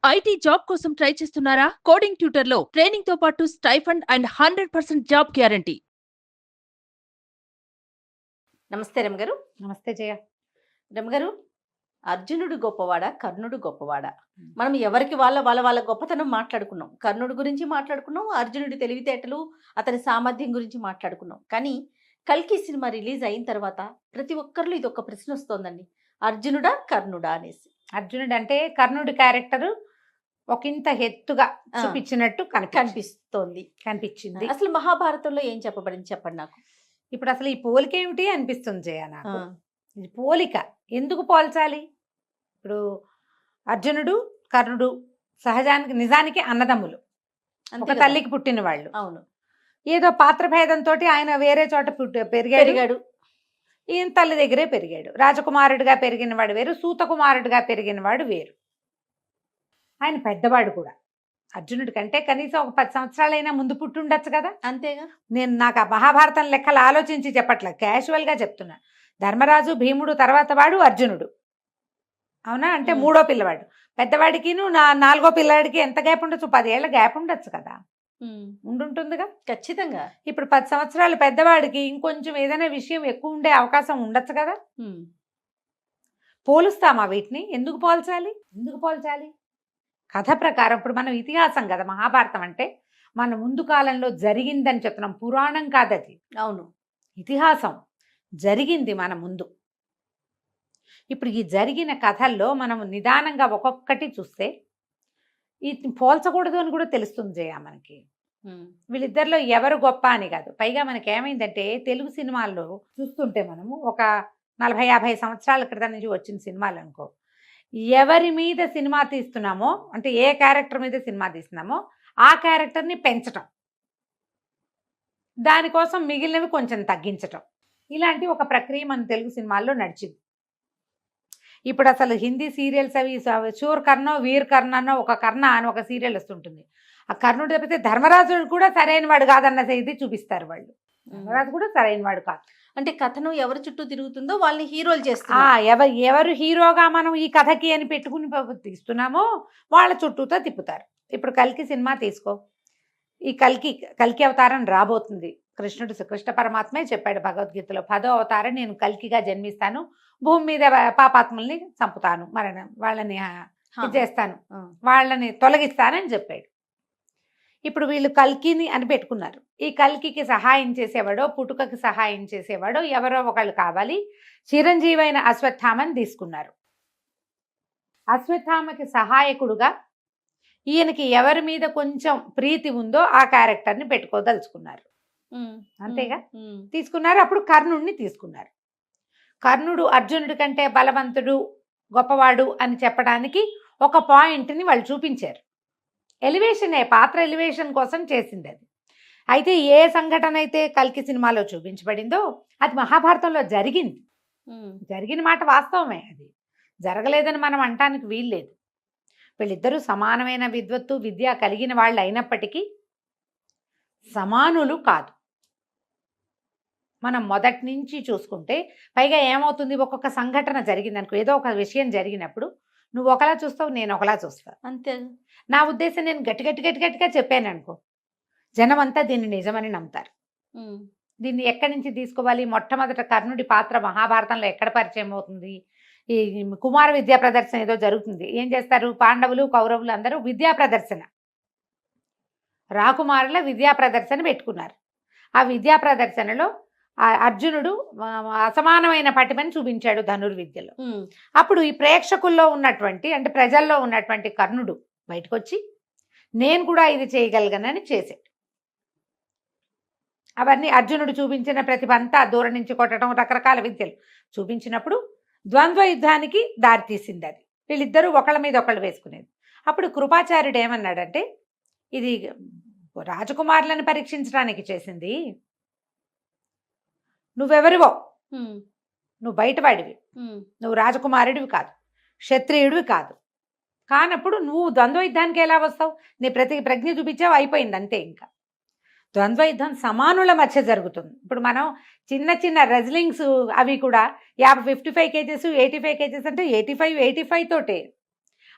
IT job కోసం try చేస్తున్నారా? Coding ట్యూటర్లో training తో పాటు స్టైఫండ్ అండ్ 100% జాబ్ గ్యారంటీ. నమస్తే రమగారు. నమస్తే జయ. రమగారు, అర్జునుడు గొప్పవాడా, కర్ణుడు గొప్పవాడా? మనం ఎవరికి వాళ్ళ వాళ్ళ వాళ్ళ గొప్పతనం మాట్లాడుకున్నాం. కర్ణుడి గురించి మాట్లాడుకున్నాం, అర్జునుడి తెలివితేటలు, అతని సామర్థ్యం గురించి మాట్లాడుకున్నాం. కానీ కల్కి సినిమా రిలీజ్ అయిన తర్వాత ప్రతి ఒక్కరిలో ఇది ఒక ప్రశ్న వస్తోందండి, అర్జునుడా కర్ణుడా అనేసి. అర్జునుడు అంటే కర్ణుడి క్యారెక్టర్ ఒకంత ఎత్తుగా చూపించినట్టు కనిపించింది. అసలు మహాభారతంలో ఏం చెప్పబడింది చెప్పండి నాకు. ఇప్పుడు అసలు ఈ పోలిక ఏమిటి అనిపిస్తుంది జయ నాకు. ఇది పోలిక ఎందుకు పోల్చాలి? ఇప్పుడు అర్జునుడు కర్ణుడు సహజానికి నిజానికి అన్నదమ్ములు, ఒక తల్లికి పుట్టిన వాళ్ళు. అవును. ఏదో పాత్ర భేదంతో ఆయన వేరే చోట పెరిగాడు, ఈయన తల్లి దగ్గరే పెరిగాడు. రాజకుమారుడిగా పెరిగిన వాడు వేరు, సూతకుమారుడిగా పెరిగిన వాడు వేరు. ఆయన పెద్దవాడు కూడా అర్జునుడి కంటే కనీసం ఒక 10 సంవత్సరాలైనా ముందు పుట్టి ఉండొచ్చు కదా. అంతేగా. నేను నాకు ఆ మహాభారతం లెక్కలు ఆలోచించి చెప్పట్లే, క్యాజువల్గా చెప్తున్నా. ధర్మరాజు భీముడు తర్వాత వాడు అర్జునుడు, అవునా? అంటే మూడో పిల్లవాడు. పెద్దవాడికిను నాలుగో పిల్లవాడికి ఎంత గ్యాప్ ఉండొచ్చు? 10 ఏళ్ళ గ్యాప్ ఉండొచ్చు కదా. ఉండుంటుందిగా ఖచ్చితంగా. ఇప్పుడు 10 సంవత్సరాలు పెద్దవాడికి ఇంకొంచెం ఏదైనా విషయం ఎక్కువ ఉండే అవకాశం ఉండొచ్చు కదా. పోలుస్తామా వీటిని? ఎందుకు పోల్చాలి? కథ ప్రకారం ఇప్పుడు మనం ఇతిహాసం కదా, మహాభారతం అంటే మన ముందు కాలంలో జరిగిందని చెప్తున్నాం, పురాణం కాదది. అవును, ఇతిహాసం జరిగింది మన ముందు. ఇప్పుడు ఈ జరిగిన కథల్లో మనం నిదానంగా ఒక్కొక్కటి చూస్తే ఈ పోల్చకూడదు అని కూడా తెలుస్తుంది జయ మనకి. వీళ్ళిద్దరిలో ఎవరు గొప్ప అని కాదు. పైగా మనకి ఏమైందంటే తెలుగు సినిమాల్లో చూస్తుంటే మనము ఒక 40-50 సంవత్సరాల క్రితం నుంచి వచ్చిన సినిమాలు అనుకో, ఎవరి మీద సినిమా తీస్తున్నామో, అంటే ఏ క్యారెక్టర్ మీద సినిమా తీస్తున్నామో ఆ క్యారెక్టర్ని పెంచటం, దానికోసం మిగిలినవి కొంచెం తగ్గించటం, ఇలాంటి ఒక ప్రక్రియ మన తెలుగు సినిమాల్లో నడిచింది. ఇప్పుడు అసలు హిందీ సీరియల్స్ అవి శూర్ కర్ణ వీర్ కర్ణ అన్న ఒక కర్ణ అని ఒక సీరియల్ వస్తుంటుంది. ఆ కర్ణుడు తప్పితే ధర్మరాజు కూడా సరైన వాడు కాదన్న ఇది చూపిస్తారు వాళ్ళు. ధర్మరాజు కూడా సరైన వాడు కాదు. అంటే కథను ఎవరి చుట్టూ తిరుగుతుందో వాళ్ళని హీరోలు చేస్తారు. ఎవరు హీరోగా మనం ఈ కథకి అని పెట్టుకుని తీస్తున్నామో వాళ్ళ చుట్టూతో తిప్పుతారు. ఇప్పుడు కల్కి సినిమా తీసుకో, ఈ కల్కి అవతారం రాబోతుంది. కృష్ణ పరమాత్మే చెప్పాడు భగవద్గీతలో, 10వ అవతారం నేను కల్కిగా జన్మిస్తాను, భూమి మీద పాపాత్ముల్ని చంపుతాను, వాళ్ళని చేస్తాను, వాళ్ళని తొలగిస్తానని చెప్పాడు. ఇప్పుడు వీళ్ళు కల్కిని అని పెట్టుకున్నారు. ఈ కల్కికి సహాయం చేసేవాడో, పుట్టుకకి సహాయం చేసేవాడో ఎవరో ఒకళ్ళు కావాలి. చిరంజీవి అయిన అశ్వత్థామని తీసుకున్నారు. అశ్వత్థామకి సహాయకుడుగా ఈయనకి ఎవరి మీద కొంచెం ప్రీతి ఉందో ఆ క్యారెక్టర్ని పెట్టుకోదలుచుకున్నారు. అంతేగా తీసుకున్నారు. అప్పుడు కర్ణుడిని తీసుకున్నారు. కర్ణుడు అర్జునుడి కంటే బలవంతుడు, గొప్పవాడు అని చెప్పడానికి ఒక పాయింట్ని వాళ్ళు చూపించారు. ఎలివేషనే, పాత్ర ఎలివేషన్ కోసం చేసింది అది. అయితే ఏ సంఘటన అయితే కల్కి సినిమాలో చూపించబడిందో అది మహాభారతంలో జరిగింది. జరిగిన మాట వాస్తవమే, అది జరగలేదని మనం అంటానికి వీల్లేదు. వీళ్ళిద్దరూ సమానమైన విద్వత్తు విద్య కలిగిన వాళ్ళు అయినప్పటికీ సమానులు కాదు. మనం మొదటి నుంచి చూసుకుంటే పైగా ఏమవుతుంది, ఒక్కొక్క సంఘటన జరిగింది అనుకో, ఏదో ఒక విషయం జరిగినప్పుడు నువ్వు ఒకలా చూస్తావు, నేను ఒకలా చూస్తాను. అంతే. నా ఉద్దేశం నేను గట్టిగా చెప్పాను అనుకో, జనం అంతా దీన్ని నిజమని నమ్ముతారు. దీన్ని ఎక్కడి నుంచి తీసుకోవాలి? మొట్టమొదట కర్ణుడి పాత్ర మహాభారతంలో ఎక్కడ పరిచయం అవుతుంది? ఈ కుమార విద్యా ప్రదర్శన ఏదో జరుగుతుంది. ఏం చేస్తారు? పాండవులు కౌరవులు అందరూ విద్యా ప్రదర్శన, రాకుమారుల విద్యా ప్రదర్శన పెట్టుకున్నారు. ఆ విద్యా ప్రదర్శనలో అర్జునుడు అసమానమైన పటిమని చూపించాడు ధనుర్విద్యలో. అప్పుడు ఈ ప్రేక్షకుల్లో ఉన్నటువంటి, అంటే ప్రజల్లో ఉన్నటువంటి కర్ణుడు బయటకు వచ్చి నేను కూడా ఇది చేయగలిగానని చేశాడు. అవన్నీ అర్జునుడు చూపించిన ప్రతిభ అంతా దూరం నుంచి కొట్టడం, రకరకాల విద్యలు చూపించినప్పుడు ద్వంద్వ యుద్ధానికి దారితీసింది అది. వీళ్ళిద్దరూ ఒకళ్ళ మీద ఒకళ్ళు వేసుకునేది. అప్పుడు కృపాచార్యుడు ఏమన్నాడంటే, ఇది రాజకుమారులను పరీక్షించడానికి చేసింది, నువ్వెవరివో, నువ్వు బయటవాడివి, నువ్వు రాజకుమారుడివి కాదు, క్షత్రియుడివి కాదు. కానప్పుడు నువ్వు ద్వంద్వ యుద్ధానికి ఎలా వస్తావు? నీ ప్రజ్ఞ చూపించావు, అయిపోయింది అంతే. ఇంకా ద్వంద్వ యుద్ధం సమానుల మధ్య జరుగుతుంది. ఇప్పుడు మనం చిన్న చిన్న రెజ్లింగ్స్ అవి కూడా 55 కేజెస్ 85 కేజెస్ అంటే 85 తోటే.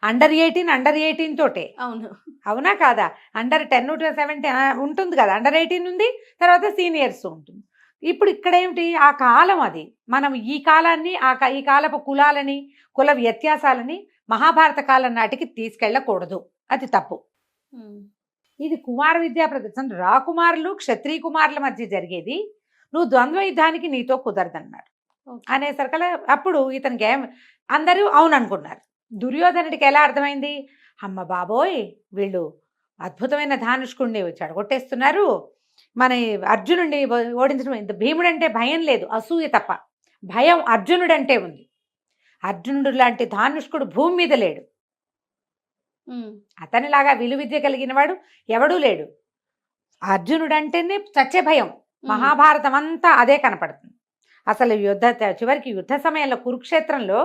అండర్ 18 తోటే. అవును. అవునా కాదా? అండర్ 10 to 17 ఉంటుంది కదా, అండర్ 18 ఉంది, తర్వాత సీనియర్స్ ఉంటుంది. ఇప్పుడు ఇక్కడ ఏమిటి, ఆ కాలం అది. మనం ఈ కాలాన్ని ఈ కాలపు కులాలని, కుల వ్యత్యాసాలని మహాభారత కాలం నాటికి తీసుకెళ్ళకూడదు, అది తప్పు. ఇది కుమార విద్యా ప్రదర్శన, రాకుమారులు క్షత్రియ కుమారుల మధ్య జరిగేది, నువ్వు ద్వంద్వ యుద్ధానికి నీతో కుదరదన్నాడు. అనేసరికల్లా అప్పుడు ఇతనికి అందరూ అవును అనుకున్నారు. దుర్యోధనుడికి ఎలా అర్థమైంది, అమ్మ బాబోయ్ వీళ్ళు అద్భుతమైన ధానుష్కుడిని చెడగొట్టేస్తున్నారు, మన అర్జునుడిని ఓడించడం. భీముడు అంటే భయం లేదు, అసూయ తప్ప. భయం అర్జునుడంటే ఉంది. అర్జునుడు లాంటి ధానుష్కుడు భూమి మీద లేడు. అతనిలాగా విలువిద్య కలిగిన వాడు ఎవడూ లేడు. అర్జునుడంటేనే చచ్చే భయం. మహాభారతం అంతా అదే కనపడుతుంది. అసలు చివరికి యుద్ధ సమయంలో కురుక్షేత్రంలో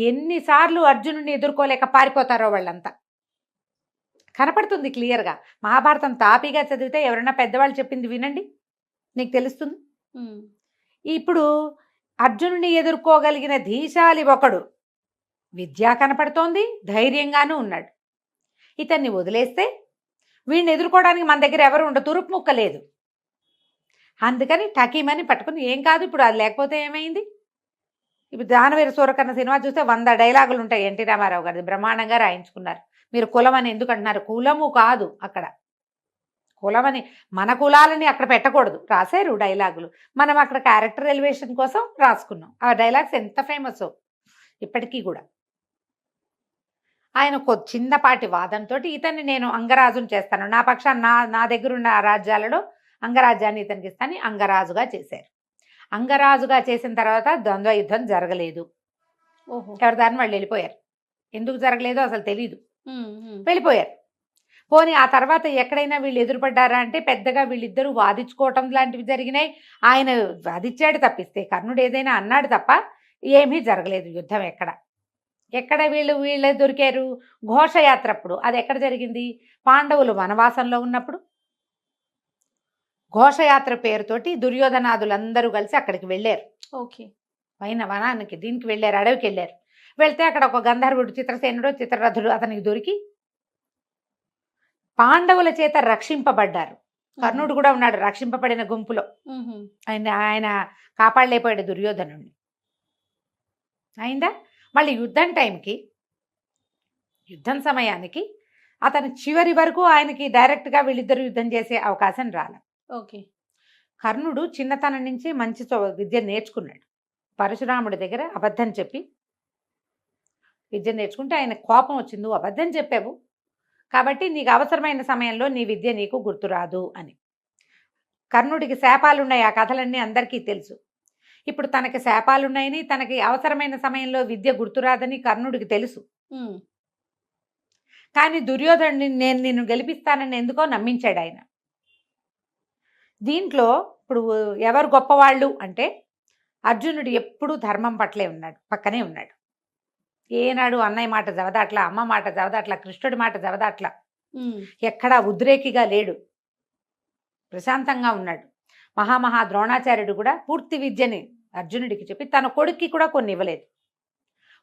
ఎన్నిసార్లు అర్జునుడిని ఎదుర్కోలేక పారిపోతారో వాళ్ళంతా కనపడుతుంది క్లియర్గా. మహాభారతం తాపీగా చదివితే ఎవరైనా పెద్దవాళ్ళు చెప్పింది వినండి, నీకు తెలుస్తుంది. ఇప్పుడు అర్జునుడిని ఎదుర్కోగలిగిన ధీశాలి ఒకడు, విద్య కనపడుతోంది, ధైర్యంగానూ ఉన్నాడు. ఇతన్ని వదిలేస్తే వీడిని ఎదుర్కోవడానికి మన దగ్గర ఎవరు ఉండదు, తురుపు ముక్క లేదు. అందుకని టకీమని పట్టుకుని ఏం కాదు, ఇప్పుడు అది లేకపోతే ఏమైంది. ఇప్పుడు దానవీర సూరకర్ణ సినిమా చూస్తే 100 డైలాగులు ఉంటాయి ఎన్టీ రామారావు గారి, బ్రహ్మాండంగా రాయించుకున్నారు. మీరు కులం అని ఎందుకు అంటున్నారు, కులము కాదు అక్కడ, కులమని మన కులాలని అక్కడ పెట్టకూడదు. రాశారు డైలాగులు, మనం అక్కడ క్యారెక్టర్ ఎలివేషన్ కోసం రాసుకున్నాం. ఆ డైలాగ్స్ ఎంత ఫేమస్ ఇప్పటికీ కూడా. ఆయన ఒక చిన్నపాటి వాదంతో ఇతన్ని నేను అంగరాజును చేస్తాను, నా పక్షాన్ని నా దగ్గరున్న రాజ్యాలలో అంగరాజ్యాన్ని ఇతనికి ఇస్తాను, అంగరాజుగా చేశారు. అంగరాజుగా చేసిన తర్వాత ద్వంద్వ యుద్ధం జరగలేదు. ఎవరి దాన్ని వాళ్ళు వెళ్ళిపోయారు. ఎందుకు జరగలేదో అసలు తెలీదు, వెళ్ళిపోయారు. పోనీ ఆ తర్వాత ఎక్కడైనా వీళ్ళు ఎదురుపడ్డారా అంటే పెద్దగా వీళ్ళిద్దరూ వాదించుకోవటం లాంటివి జరిగినాయి. ఆయన వాదించాడు తప్పిస్తే, కర్ణుడు ఏదైనా అన్నాడు తప్ప ఏమీ జరగలేదు యుద్ధం. ఎక్కడ వీళ్ళు దొరికారు, ఘోషయాత్ర అప్పుడు. అది ఎక్కడ జరిగింది, పాండవులు వనవాసంలో ఉన్నప్పుడు ఘోషయాత్ర పేరుతోటి దుర్యోధనాదులందరూ కలిసి అక్కడికి వెళ్ళారు. వనానికి దీనికి వెళ్ళారు, అడవికి వెళ్ళారు. వెళ్తే అక్కడ ఒక గంధర్వుడు, చిత్రసేనుడు, చిత్రరథుడు అతనికి దొరికి పాండవుల చేత రక్షింపబడ్డారు. కర్ణుడు కూడా ఉన్నాడు రక్షింపబడిన గుంపులో. ఆయన కాపాడలేకపోయాడు దుర్యోధనుడిని. అయిందా. మళ్ళీ యుద్ధం సమయానికి అతను చివరి వరకు ఆయనకి డైరెక్ట్గా వీళ్ళిద్దరు యుద్ధం చేసే అవకాశం రాల. కర్ణుడు చిన్నతనం నుంచి మంచి విద్య నేర్చుకున్నాడు. పరశురాముడి దగ్గర అబద్ధం చెప్పి విద్య నేర్చుకుంటే ఆయన కోపం వచ్చింది, నువ్వు అబద్ధం చెప్పావు కాబట్టి నీకు అవసరమైన సమయంలో నీ విద్య నీకు గుర్తురాదు అని. కర్ణుడికి శాపాలున్నాయి, ఆ కథలన్నీ అందరికీ తెలుసు. ఇప్పుడు తనకి శాపాలున్నాయని, తనకి అవసరమైన సమయంలో విద్య గుర్తురాదని కర్ణుడికి తెలుసు. కానీ దుర్యోధనుడిని నేను నిన్ను గెలిపిస్తానని ఎందుకో నమ్మించాడు ఆయన. దీంట్లో ఇప్పుడు ఎవరు గొప్పవాళ్ళు అంటే అర్జునుడు ఎప్పుడూ ధర్మం పట్లే ఉన్నాడు, పక్కనే ఉన్నాడు. ఏనాడు అన్నయ్య మాట జవదాట్లా, అమ్మ మాట జవదాట్లా, కృష్ణుడి మాట జవదాట్లా, ఎక్కడా ఉద్రేకిగా లేడు, ప్రశాంతంగా ఉన్నాడు. మహామహా ద్రోణాచార్యుడు కూడా పూర్తి విద్యని అర్జునుడికి చెప్పి తన కొడుక్కి కూడా కొన్ని ఇవ్వలేదు.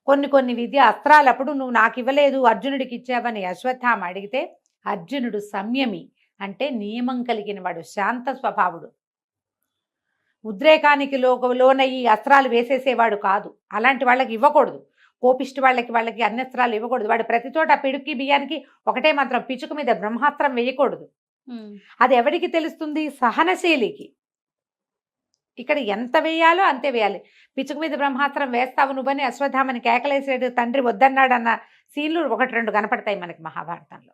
కొన్ని విద్య అస్త్రాలప్పుడు నువ్వు నాకు ఇవ్వలేదు అర్జునుడికి ఇచ్చావని అశ్వత్థామ అడిగితే అర్జునుడు సంయమి, అంటే నియమం కలిగిన వాడు, శాంత స్వభావుడు, ఉద్రేకానికి లోనయ్యి అస్త్రాలు వేసేసేవాడు కాదు. అలాంటి వాళ్ళకి ఇవ్వకూడదు, కోపిష్టి వాళ్ళకి అన్యస్త్రాలు ఇవ్వకూడదు. వాడు ప్రతి చోట పిడుక్కి బియ్యానికి ఒకటే మంత్రం, పిచుక మీద బ్రహ్మాస్త్రం వేయకూడదు. అది ఎవరికి తెలుస్తుంది, సహనశీలికి. ఇక్కడ ఎంత వేయాలో అంతే వేయాలి. పిచుక మీద బ్రహ్మాస్త్రం వేస్తావు నువ్వని అశ్వత్థామని కేకలేసాడు, తండ్రి వద్దన్నాడు అన్న సీన్లు 1-2 కనపడతాయి మనకి మహాభారతంలో.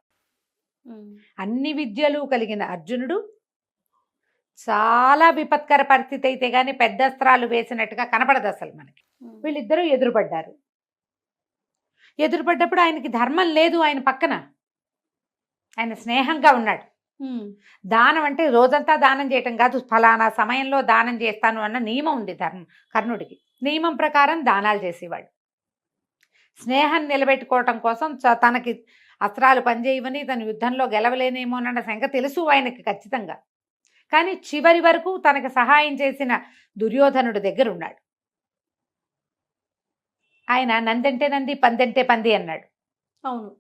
అన్ని విద్యలు కలిగిన అర్జునుడు చాలా విపత్కర పరిస్థితి అయితే గానీ పెద్ద అస్త్రాలు వేసినట్టుగా కనపడదు అసలు మనకి. వీళ్ళిద్దరూ ఎదురుపడ్డప్పుడు ఆయనకి ధర్మం లేదు, ఆయన పక్కన ఆయన స్నేహంగా ఉన్నాడు. దానం అంటే రోజంతా దానం చేయటం కాదు, ఫలానా సమయంలో దానం చేస్తాను అన్న నియమం ఉంది కర్ణుడికి. నియమం ప్రకారం దానాలు చేసేవాడు. స్నేహం నిలబెట్టుకోవటం కోసం తనకి అస్త్రాలు పనిచేయవని, తన యుద్ధంలో గెలవలేనేమోనన్న శంక తెలుసు ఆయనకి ఖచ్చితంగా. కానీ చివరి వరకు తనకు సహాయం చేసిన దుర్యోధనుడి దగ్గర ఉన్నాడు. ఆయన నందంటే నంది, పందంటే పంది అన్నాడు. అవును.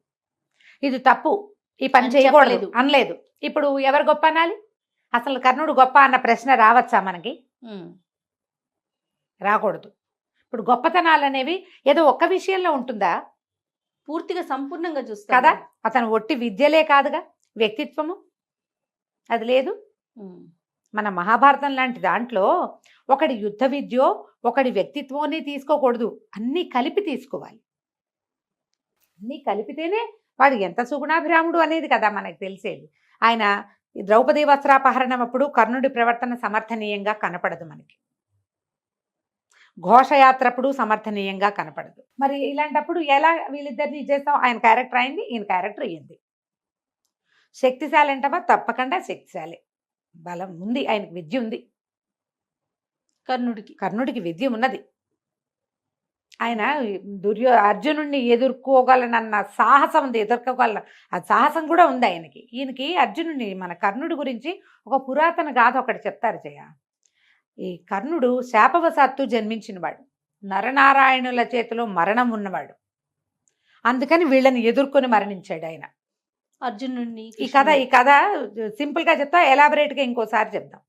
ఇది తప్పు, ఈ పని అని చేయకూడదు చెప్పలేదు. అనలేదు. ఇప్పుడు ఎవరు గొప్ప అనాలి? అసలు కర్ణుడు గొప్ప అన్న ప్రశ్న రావచ్చా మనకి? ఉమ్. రాకూడదు. ఇప్పుడు గొప్పతనాలు అనేవి ఏదో ఒక్క విషయంలో ఉంటుందా? పూర్తిగా సంపూర్ణంగా చూస్తారు కదా, అతను ఒట్టి విద్యలే కాదుగా, వ్యక్తిత్వము అది లేదు. ఉమ్. మన మహాభారతం లాంటి దాంట్లో ఒకడి యుద్ధ విద్యో ఒకడి వ్యక్తిత్వాన్ని తీసుకోకూడదు, అన్నీ కలిపి తీసుకోవాలి. అన్నీ కలిపితేనే వాడు ఎంత సుగుణాభిరాముడు అనేది కదా మనకు తెలిసేది. ఆయన ఈ ద్రౌపది వస్త్రాపహరణం అప్పుడు కర్ణుడి ప్రవర్తన సమర్థనీయంగా కనపడదు మనకి, ఘోషయాత్ర అప్పుడు సమర్థనీయంగా కనపడదు. మరి ఇలాంటప్పుడు ఎలా వీళ్ళిద్దరిని చేస్తాం? ఆయన క్యారెక్టర్ అయింది, ఈయన క్యారెక్టర్ అయ్యింది. శక్తిశాలి అంటావా? తప్పకుండా శక్తిశాలి, బలం ఉంది, ఆయనకి విద్య ఉంది. కర్ణుడికి విద్య ఉన్నది. ఆయన అర్జునుడిని ఎదుర్కోగలనన్న సాహసం ఉంది, ఎదుర్కోగలన ఆ సాహసం కూడా ఉంది ఆయనకి. ఈయనకి అర్జునుడిని, మన కర్ణుడి గురించి ఒక పురాతన గాథ ఒకటి చెప్తారు జయ. ఈ కర్ణుడు శాపవశాత్తు జన్మించినవాడు, నరనారాయణుల చేతిలో మరణం ఉన్నవాడు. అందుకని వీళ్ళని ఎదుర్కొని మరణించాడు ఆయన. అర్జునుడిని ఈ కథ సింపుల్గా చెప్తా, ఎలాబరేట్గా ఇంకోసారి చెప్దాం.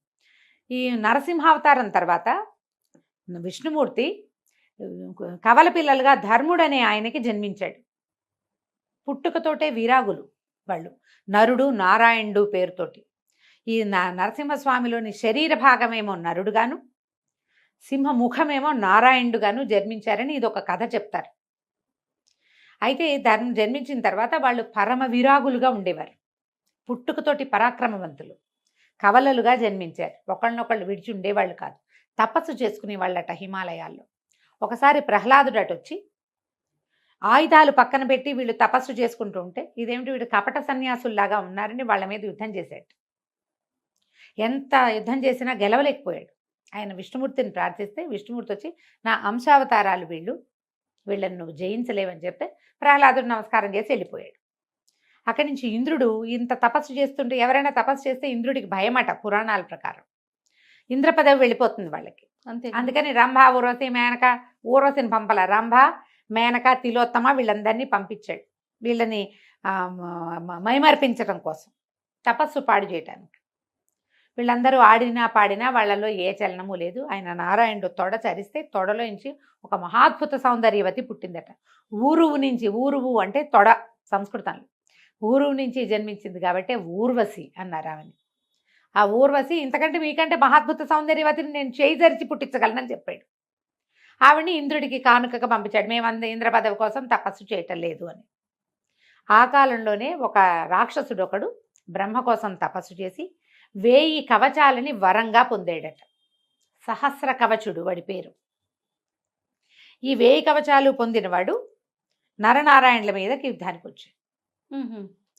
ఈ నరసింహావతారం తర్వాత విష్ణుమూర్తి కవల పిల్లలుగా ధర్ముడు అనే ఆయనకి జన్మించాడు. పుట్టుకతోటే వీరాగులు వాళ్ళు, నరుడు నారాయణుడు పేరుతోటి. ఈ నరసింహస్వామిలోని శరీర భాగమేమో నరుడుగాను, సింహముఖమేమో నారాయణుడుగాను జన్మించారని ఇది ఒక కథ చెప్తారు. అయితే జన్మించిన తర్వాత వాళ్ళు పరమ విరాగులుగా ఉండేవారు, పుట్టుకతోటి పరాక్రమవంతులు, కవలలుగా జన్మించారు. ఒకళ్ళనొకళ్ళు విడిచి ఉండేవాళ్ళు కాదు, తపస్సు చేసుకునే వాళ్ళట హిమాలయాల్లో. ఒకసారి ప్రహ్లాదుడు అటు వచ్చి ఆయుధాలు పక్కన పెట్టి వీళ్ళు తపస్సు చేసుకుంటూ ఉంటే, ఇదేమిటి వీడు కపట సన్యాసుల్లాగా ఉన్నారని వాళ్ళ మీద యుద్ధం చేశాడు. ఎంత యుద్ధం చేసినా గెలవలేకపోయాడు. ఆయన విష్ణుమూర్తిని ప్రార్థిస్తే విష్ణుమూర్తి వచ్చి, నా అంశావతారాలు వీళ్ళని నువ్వు జయించలేవని చెప్తే ప్రహ్లాదుడు నమస్కారం చేసి వెళ్ళిపోయాడు. అక్కడి నుంచి ఇంద్రుడు ఇంత తపస్సు చేస్తుంటే, ఎవరైనా తపస్సు చేస్తే ఇంద్రుడికి భయమట పురాణాల ప్రకారం. ఇంద్ర పదవి వెళ్ళిపోతుంది వాళ్ళకి. అంతే. అందుకని రంభ, ఊర్వశి, మేనక, ఊర్వశిని పంపల, రంభ, మేనక, తిలోత్తమ వీళ్ళందరినీ పంపించాడు, వీళ్ళని మైమర్పించడం కోసం, తపస్సు పాడు చేయటానికి. వీళ్ళందరూ ఆడినా పాడినా వాళ్ళలో ఏ చలనము లేదు. ఆయన నారాయణుడు తొడ చరిస్తే తొడలోంచి ఒక మహాద్భుత సౌందర్యవతి పుట్టిందట. ఊరువు అంటే తొడ సంస్కృతంలో. ఊరువు నుంచి జన్మించింది కాబట్టి ఊర్వశి అన్నారు ఆమెని. ఆ ఊర్వశి ఇంతకంటే మీకంటే మహాద్భుత సౌందర్యవతిని నేను చేయి జరిచి పుట్టించగలనని చెప్పాడు. ఆవిడ్ని ఇంద్రుడికి కానుకగా పంపించాడు, మేమందరం ఇంద్ర పదవి కోసం తపస్సు చేయటం లేదు అని. ఆ కాలంలోనే ఒక రాక్షసుడు ఒకడు బ్రహ్మ కోసం తపస్సు చేసి 1000 కవచాలని వరంగా పొందాడట. సహస్ర కవచుడు వాడి పేరు. ఈ 1000 కవచాలు పొందినవాడు నరనారాయణుల మీదకి యుద్ధానికి వచ్చాడు.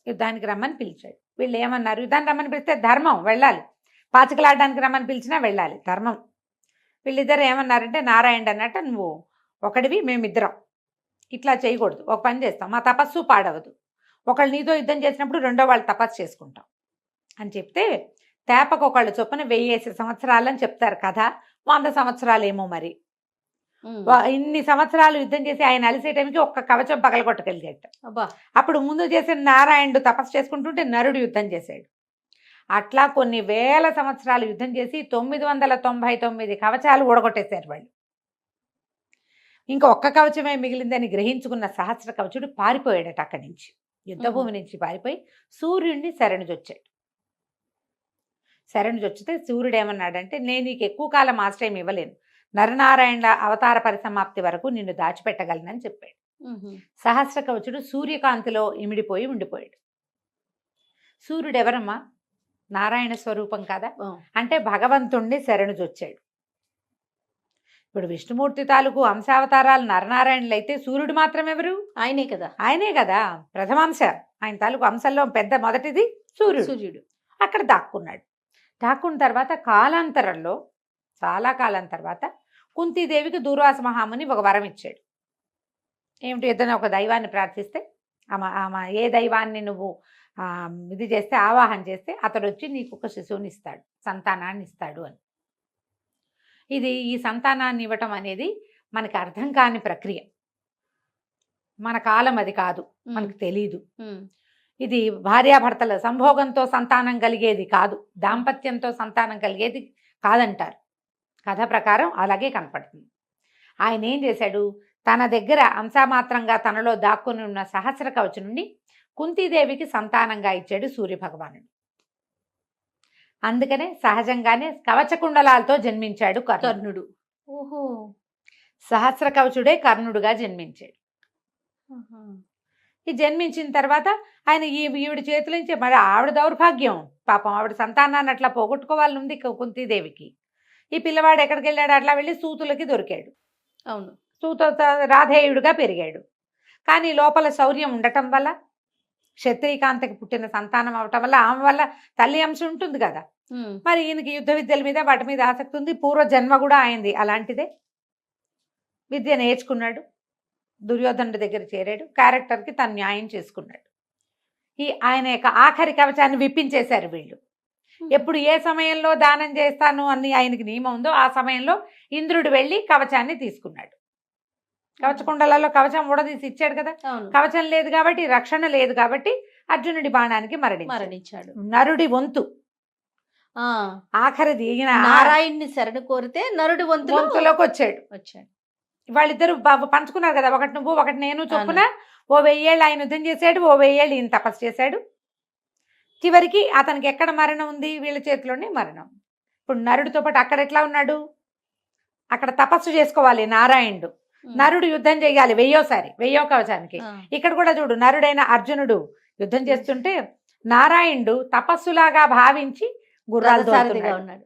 యుద్ధానికి రమ్మని పిలిచాడు. వీళ్ళు ఏమన్నారు? యుద్ధానికి రమ్మని పిలిస్తే ధర్మం, వెళ్ళాలి. పాచికలాడడానికి రమ్మని పిలిచినా వెళ్ళాలి, ధర్మం. వీళ్ళిద్దరు ఏమన్నారంటే, నారాయణుడు అన్నట్టు నువ్వు ఒకడివి, మేమిద్దరం ఇట్లా చేయకూడదు, ఒక పని చేస్తాం, మా తపస్సు పాడవదు, ఒకళ్ళు నీతో యుద్ధం చేసినప్పుడు రెండో వాళ్ళు తపస్సు చేసుకుంటాం అని చెప్తే, తేపకు ఒకళ్ళు చొప్పున 1000 సంవత్సరాలని చెప్తారు కథ. 100 సంవత్సరాలేమో మరి. ఇన్ని సంవత్సరాలు యుద్ధం చేసి ఆయన అలిసే టైంకి ఒక్క కవచం పగలగొట్టగలిగాట. అప్పుడు ముందు చేసిన నారాయణుడు తపస్సు చేసుకుంటుంటే నరుడు యుద్ధం చేశాడు. అట్లా కొన్ని వేల సంవత్సరాలు యుద్ధం చేసి 999 కవచాలు ఊడగొట్టేశారు వాళ్ళు. ఇంకా ఒక్క కవచమే మిగిలిందని గ్రహించుకున్న సహస్ర కవచుడు పారిపోయాడట అక్కడి నుంచి, యుద్ధభూమి నుంచి పారిపోయి సూర్యుడిని శరణుజొచ్చాడు. శరణుజొచ్చితే సూర్యుడు ఏమన్నాడంటే, నేను నీకు ఎక్కువ కాలం ఆశ్రయం ఇవ్వలేను, నరనారాయణుల అవతార పరిసమాప్తి వరకు నిన్ను దాచిపెట్టగలనని చెప్పాడు. సహస్ర కవచుడు సూర్యకాంతిలో ఇమిడిపోయి ఉండిపోయాడు. సూర్యుడు ఎవరమ్మా? నారాయణ స్వరూపం కదా. అంటే భగవంతుణ్ణి శరణుజొచ్చాడు. ఇప్పుడు విష్ణుమూర్తి తాలూకు అంశావతారాలు నరనారాయణులు అయితే సూర్యుడు మాత్రం ఎవరు? ఆయనే కదా ప్రథమాంశ. ఆయన తాలూకు అంశంలో పెద్ద మొదటిది సూర్యుడు. అక్కడ దాక్కున్నాడు. దాక్కున్న తర్వాత కాలాంతరంలో, చాలా కాలం తర్వాత కుంతీదేవికి దూర్వాస మహాముని ఒక వరం ఇచ్చాడు. ఏమిటి? ఏదైనా ఒక దైవాన్ని ప్రార్థిస్తే, ఆమె ఏ దైవాన్ని నువ్వు ఇది చేస్తే, ఆవాహన చేస్తే అతడు వచ్చి నీకు ఒక శిశువుని ఇస్తాడు, సంతానాన్ని ఇస్తాడు అని. ఈ సంతానాన్ని ఇవ్వటం అనేది మనకి అర్థం కాని ప్రక్రియ. మన కాలం అది కాదు, మనకు తెలీదు. ఇది భార్యాభర్తల సంభోగంతో సంతానం కలిగేది కాదు, దాంపత్యంతో సంతానం కలిగేది కాదంటారు. కథ ప్రకారం అలాగే కనపడుతుంది. ఆయన ఏం చేశాడు, తన దగ్గర అంశమాత్రంగా తనలో దాక్కుని ఉన్న సహస్ర కవచం నుండి కుంతీదేవికి సంతానంగా ఇచ్చాడు సూర్యభగవానుడు. అందుకనే సహజంగానే కవచకుండలాలతో జన్మించాడు కర్ణుడు. ఓహో, సహస్ర కవచుడే కర్ణుడుగా జన్మించాడు. ఈ జన్మించిన తర్వాత ఆయన ఈవిడ చేతుల నుంచి, మరి ఆవిడ దౌర్భాగ్యం పాపం, ఆవిడ సంతానాన్ని అట్లా పోగొట్టుకోవాలని ఉంది కుంతీదేవికి. ఈ పిల్లవాడు ఎక్కడికి వెళ్ళాడు, అట్లా వెళ్ళి సూతులకి దొరికాడు. అవును, సూత రాధేయుడిగా పెరిగాడు. కానీ లోపల శౌర్యం ఉండటం వల్ల, క్షత్రియకాంతకి పుట్టిన సంతానం అవటం వల్ల, ఆమె వల్ల తల్లి అంశం ఉంటుంది కదా, మరి ఈయనకి యుద్ధ విద్యల మీద వాటి మీద ఆసక్తి ఉంది. పూర్వ జన్మ కూడా అయింది అలాంటిదే. విద్య నేర్చుకున్నాడు, దుర్యోధనుడి దగ్గర చేరాడు, క్యారెక్టర్కి తను న్యాయం చేసుకున్నాడు. ఆయన యొక్క ఆఖరి కవచాన్ని విప్పించేశారు వీళ్ళు. ఎప్పుడు ఏ సమయంలో దానం చేస్తాను అని ఆయనకి నియమం ఉందో ఆ సమయంలో ఇంద్రుడు వెళ్ళి కవచాన్ని తీసుకున్నాడు. కవచకుండలలో కవచం ఊడదీసి ఇచ్చాడు కదా, కవచం లేదు కాబట్టి, రక్షణ లేదు కాబట్టి అర్జునుడి బాణానికి మరణించాడు. నరుడి వంతు ఆఖరిది, ఈయన నారాయణ్ణి శరణు కోరితే నరుడి వంతులోకి వచ్చాడు. వాళ్ళిద్దరు పంచుకున్నారు కదా, ఒకటి నువ్వు ఒకటి నేను చొప్పున. ఓ 1000 ఏళ్ళు ఆయన యుద్ధం చేశాడు, ఓ 1000 ఏళ్ళు ఈయన తపస్సు చేశాడు. చివరికి అతనికి ఎక్కడ మరణం ఉంది, వీళ్ళ చేతిలోనే మరణం. ఇప్పుడు నరుడితో పాటు అక్కడ ఎట్లా ఉన్నాడు, అక్కడ తపస్సు చేసుకోవాలి నారాయణుడు, నరుడు యుద్ధం చేయాలి 1000 కవచానికి. ఇక్కడ కూడా చూడు, నరుడైన అర్జునుడు యుద్ధం చేస్తుంటే నారాయణుడు తపస్సులాగా భావించి గుర్రాలతో ఉన్నాడు.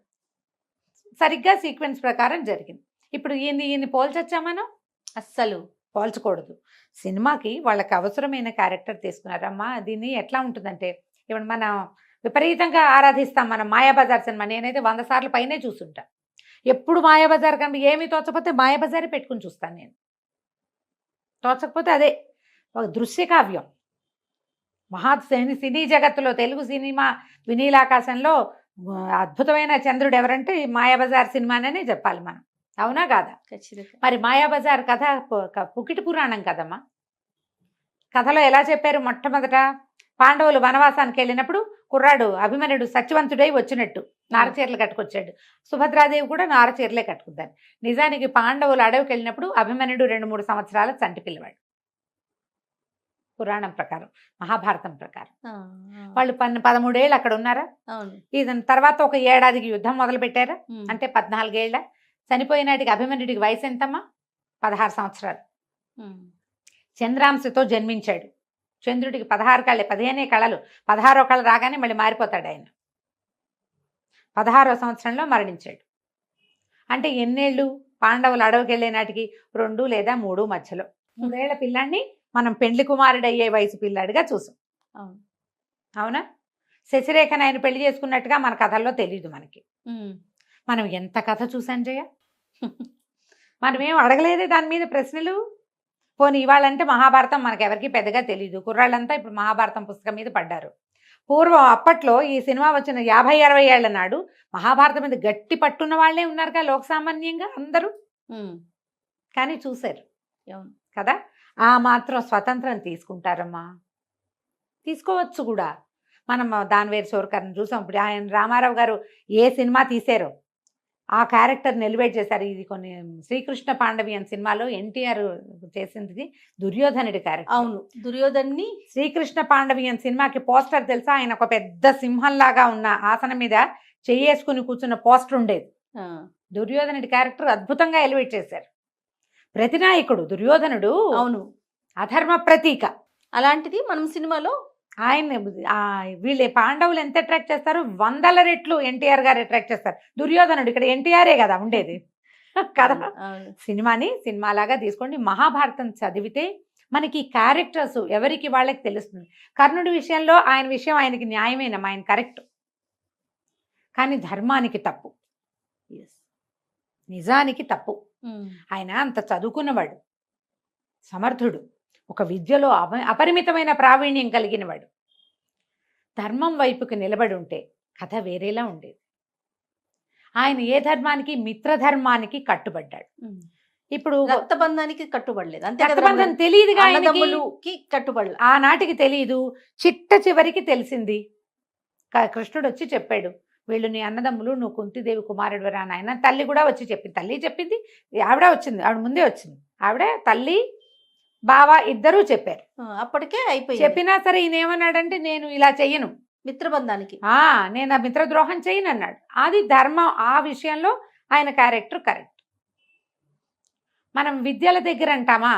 సరిగ్గా సీక్వెన్స్ ప్రకారం జరిగింది. ఇప్పుడు ఈయన్ని పోల్చొచ్చా మనం? అస్సలు పోల్చకూడదు. సినిమాకి వాళ్ళకి అవసరమైన క్యారెక్టర్ తీసుకున్నారమ్మా. దీన్ని ఎట్లా ఉంటుందంటే, ఇప్పుడు మనం విపరీతంగా ఆరాధిస్తాం మనం మాయాబజార్ సినిమా. నేనైతే 100 సార్లు పైనే చూసుంటా. ఎప్పుడు మాయాబజార్ కనుక ఏమీ తోచకపోతే మాయాబజారే పెట్టుకుని చూస్తాను నేను. తోచకపోతే అదే ఒక దృశ్య కావ్యం. సినీ జగత్తులో, తెలుగు సినిమా వినీలాకాశంలో అద్భుతమైన చంద్రుడు ఎవరంటే మాయాబజార్ సినిమానే చెప్పాలి మనం. అవునా కాదా? మరి మాయాబజార్ కథ పుకిటి పురాణం కదమ్మా. కథలో ఎలా చెప్పారు, మొట్టమొదట పాండవులు వనవాసానికి వెళ్ళినప్పుడు కుర్రాడు అభిమన్యుడు సత్యవంతుడై వచ్చినట్టు నారచీరలు కట్టుకొచ్చాడు. సుభద్రాదేవి కూడా నారచీరలే కట్టుకుంటారు. నిజానికి పాండవులు అడవికి వెళ్ళినప్పుడు అభిమన్యుడు 2-3 సంవత్సరాల చంటి పిల్లవాడు. పురాణం ప్రకారం, మహాభారతం ప్రకారం వాళ్ళు 13 ఏళ్ళు అక్కడ ఉన్నారా. ఇది తర్వాత ఒక ఏడాదికి యుద్ధం మొదలు పెట్టారా, అంటే 14 ఏళ్ళ. చనిపోయినాటికి అభిమన్యుడికి వయసు ఎంతమ్మా? 16 సంవత్సరాలు. చంద్రాంశతో జన్మించాడు. చంద్రుడికి 16 కళ్ళే, 15 కళలు. 16వ కళ రాగానే మళ్ళీ మారిపోతాడు ఆయన. 16వ సంవత్సరంలో మరణించాడు. అంటే ఎన్నేళ్ళు? పాండవులు అడవికి వెళ్ళే నాటికి 2 లేదా 3 మధ్యలో. 3 ఏళ్ల పిల్లాడిని మనం పెండ్లి కుమారుడు అయ్యే వయసు పిల్లాడిగా చూసాం. అవునా? శశిరేఖను ఆయన పెళ్లి చేసుకున్నట్టుగా మన కథల్లో తెలియదు మనకి. మనం ఎంత కథ చూసాం జయ, మనమేం అడగలేదే దాని మీద ప్రశ్నలు. పోనీ ఇవాళంటే మహాభారతం మనకెవరికి పెద్దగా తెలియదు. కుర్రాళ్ళంతా ఇప్పుడు మహాభారతం పుస్తకం మీద పడ్డారు. పూర్వం అప్పట్లో ఈ సినిమా వచ్చిన 50-60 ఏళ్ల నాడు మహాభారతం మీద గట్టి పట్టున్న వాళ్ళే ఉన్నారుగా లోక సామాన్యంగా అందరూ. కానీ చూశారు కదా. ఆ మాత్రం స్వతంత్రం తీసుకుంటారమ్మా, తీసుకోవచ్చు కూడా. మనం దానివేరు సోరకర్ని చూసాం. ఇప్పుడు ఆయన రామారావు గారు ఏ సినిమా తీశారో ఆ క్యారెక్టర్ ఎలివేట్ చేశారు. ఇది కొన్ని శ్రీకృష్ణ పాండవి అనే సినిమాలో ఎన్టీఆర్ చేసింది దుర్యోధనుడి క్యారెక్టర్. అవును, దుర్యోధన్ని. శ్రీకృష్ణ పాండవి అనే సినిమాకి పోస్టర్ తెలుసా? ఆయన ఒక పెద్ద సింహంలాగా ఉన్న ఆసనం మీద చెయ్యేసుకుని కూర్చున్న పోస్టర్ ఉండేది. దుర్యోధనుడి క్యారెక్టర్ అద్భుతంగా ఎలివేట్ చేశారు. ప్రతినాయకుడు దుర్యోధనుడు. అవును, అధర్మ ప్రతీక. అలాంటిది మనం సినిమాలో ఆయన వీళ్ళే పాండవులు ఎంత అట్రాక్ట్ చేస్తారు, 100 రెట్లు ఎన్టీఆర్ గారు అట్రాక్ట్ చేస్తారు. దుర్యోధనుడు ఇక్కడ ఎన్టీఆరే కదా ఉండేది కదా. సినిమాని సినిమాలాగా తీసుకోండి. మహాభారతం చదివితే మనకి క్యారెక్టర్స్ ఎవరికి వాళ్ళకి తెలుస్తుంది. కర్ణుడి విషయంలో ఆయన విషయం ఆయనకి న్యాయమేనమ్మా, ఆయన కరెక్ట్. కానీ ధర్మానికి తప్పు, నిజానికి తప్పు. ఆయన అంత చదువుకున్నవాడు, సమర్థుడు, ఒక విద్యలో అపరిమితమైన ప్రావీణ్యం కలిగినవాడు. ధర్మం వైపుకి నిలబడి ఉంటే కథ వేరేలా ఉండేది. ఆయన ఏ ధర్మానికి? మిత్రధర్మానికి కట్టుబడ్డాడు. ఇప్పుడు రక్తబంధానికి కట్టుబడలేదు అంతే కదా రక్తబంధం రమ్మగారు? తెలియదుగా ఆయనకి. అన్నదమ్ములుకి కట్టుబడలేదు. ఆనాటికి తెలియదు, చివరికి తెలిసింది. కృష్ణుడు వచ్చి చెప్పాడు, వీళ్ళు నీ అన్నదమ్ములు, నువ్వు కుంతిదేవి కుమారుడు రా నాయన. తల్లి కూడా వచ్చి చెప్పింది, తల్లి చెప్పింది, ఆవిడ వచ్చింది, ఆవిడ ముందే వచ్చింది. ఆవిడ తల్లి బావ ఇద్దరూ చెప్పారు. అప్పటికే అయిపోయింది. చెప్పినా సరే ఈయన ఏమన్నాడంటే, నేను ఇలా చెయ్యను, మిత్రబంధానికి నేను ఆ మిత్రద్రోహం చేయను అన్నాడు. అది ధర్మం. ఆ విషయంలో ఆయన క్యారెక్టర్ కరెక్ట్. మనం విద్యల దగ్గర అంటామా,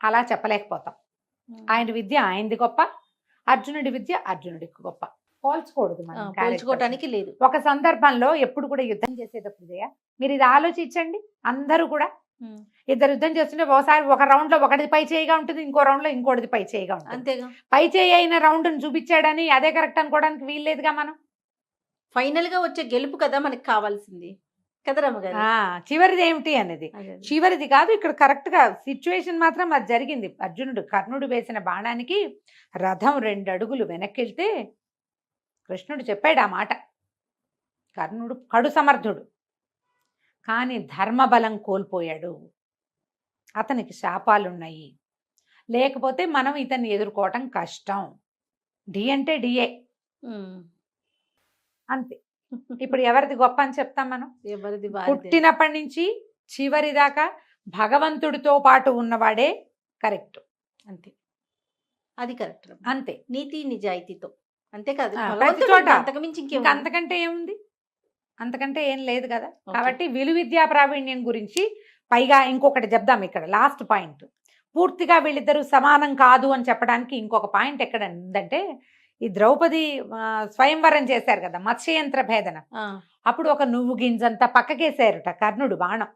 అలా చెప్పలేకపోతాం. ఆయన విద్య ఆయనది గొప్ప, అర్జునుడి విద్య అర్జునుడికి గొప్ప. పోల్చుకోవద్దు మనం. పోల్చుకోవటానికి లేదు. ఒక సందర్భంలో ఎప్పుడు కూడా యుద్ధం చేసేటప్పుడు మీరు ఇది ఆలోచించండి. అందరూ కూడా ఇద్దరు యుద్ధం చేస్తుంటే ఒకసారి ఒక రౌండ్ లో ఒకటిది పై చేయిగా ఉంటుంది, ఇంకో రౌండ్ లో ఇంకోటిది పై చేయిగా ఉంటుంది. అంతేగా. పై చేయి అయిన రౌండ్ చూపించాడని అదే కరెక్ట్ అనుకోవడానికి వీల్లేదుగా. మనం ఫైనల్ గా వచ్చే గెలుపు కదా మనకి కావాల్సింది కదా రమ్మగారు. చివరిది ఏమిటి అనేది చివరిది కాదు. ఇక్కడ కరెక్ట్ గా సిచ్యువేషన్ మాత్రం అది జరిగింది. కర్ణుడు వేసిన బాణానికి రథం 2 అడుగులు వెనక్కి వెళ్తే కృష్ణుడు చెప్పాడు ఆ మాట. కర్ణుడు కడు సమర్థుడు, కానీ ధర్మబలం కోల్పోయాడు. అతనికి శాపాలున్నాయి, లేకపోతే మనం ఇతన్ని ఎదుర్కోవటం కష్టం. డి అంటే డిఏ అంతే. ఇప్పుడు ఎవరిది గొప్ప అని చెప్తాం మనం? ఎవరిది? పుట్టినప్పటి నుంచి చివరి దాకా భగవంతుడితో పాటు ఉన్నవాడే కరెక్ట్. అంతే, అది కరెక్ట్. అంతే, నీతి నిజాయితీతో. అంతే కాదు, ప్రతి చోట. అంతకుమించి అంతకంటే ఏముంది? అంతకంటే ఏం లేదు కదా. కాబట్టి విలువిద్యా ప్రావీణ్యం గురించి పైగా ఇంకొకటి చెప్దాం. ఇక్కడ లాస్ట్ పాయింట్, పూర్తిగా వీళ్ళిద్దరూ సమానం కాదు అని చెప్పడానికి ఇంకొక పాయింట్ ఎక్కడ ఉందంటే, ఈ ద్రౌపది స్వయంవరం చేశారు కదా, మత్స్యయంత్ర భేదన. అప్పుడు ఒక నువ్వు గింజంతా పక్కకేసారుట కర్ణుడు బాణం,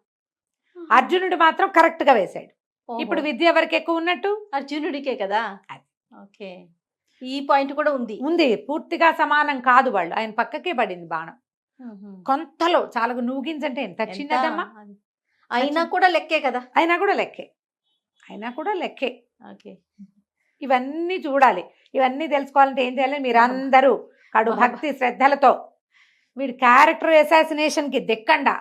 అర్జునుడు మాత్రం కరెక్ట్ గా వేశాడు. ఇప్పుడు విద్య ఎవరికి ఎక్కువ ఉన్నట్టు? అర్జునుడికే కదా. ఓకే, ఈ పాయింట్ కూడా ఉంది. పూర్తిగా సమానం కాదు వాళ్ళు, ఆయన పక్కకే పడింది బాణం. కొంతలో చాలా నువ్వు గింజ అంటే ఎంత చిన్నదమ్మా, అయినా కూడా లెక్కే కదా. అయినా కూడా లెక్కే. ఓకే, ఇవన్నీ చూడాలి. ఇవన్నీ తెలుసుకోవాలంటే ఏం చేయాలి? మీరు అందరూ కడు భక్తి శ్రద్ధలతో వీడి క్యారెక్టర్ అసాసినేషన్ కి దిక్కండా.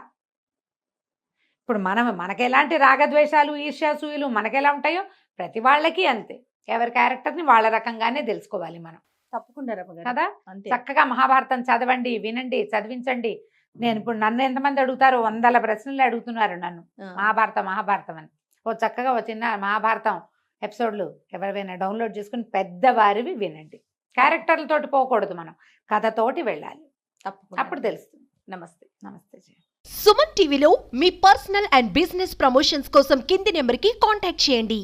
ఇప్పుడు మనకి ఎలాంటి రాగద్వేషాలు, ఈర్ష్యాసూయులు మనకెలా ఉంటాయో ప్రతి వాళ్ళకి అంతే. ఎవరి క్యారెక్టర్ ని వాళ్ళ రకంగానే తెలుసుకోవాలి మనం. తప్పకుండా కదా. చక్కగా మహాభారతం చదవండి, వినండి, చదివించండి. నేను ఇప్పుడు నన్ను ఎంతమంది అడుగుతారు? 100 ప్రశ్నలు అడుగుతున్నారు నన్ను, మహాభారతం అని. చక్కగా చిన్న మహాభారతం ఎపిసోడ్లు ఎవరైనా డౌన్లోడ్ చేసుకుని పెద్దవారివి వినండి. క్యారెక్టర్లతోటి పోకూడదు, మనం కథతోటి వెళ్ళాలి. అప్పుడు తెలుస్తుంది. నమస్తే. సుమన్ టీవీలో మీ పర్సనల్ అండ్ బిజినెస్ ప్రమోషన్స్ కోసం కింది నెంబర్కి కాంటాక్ట్ చేయండి.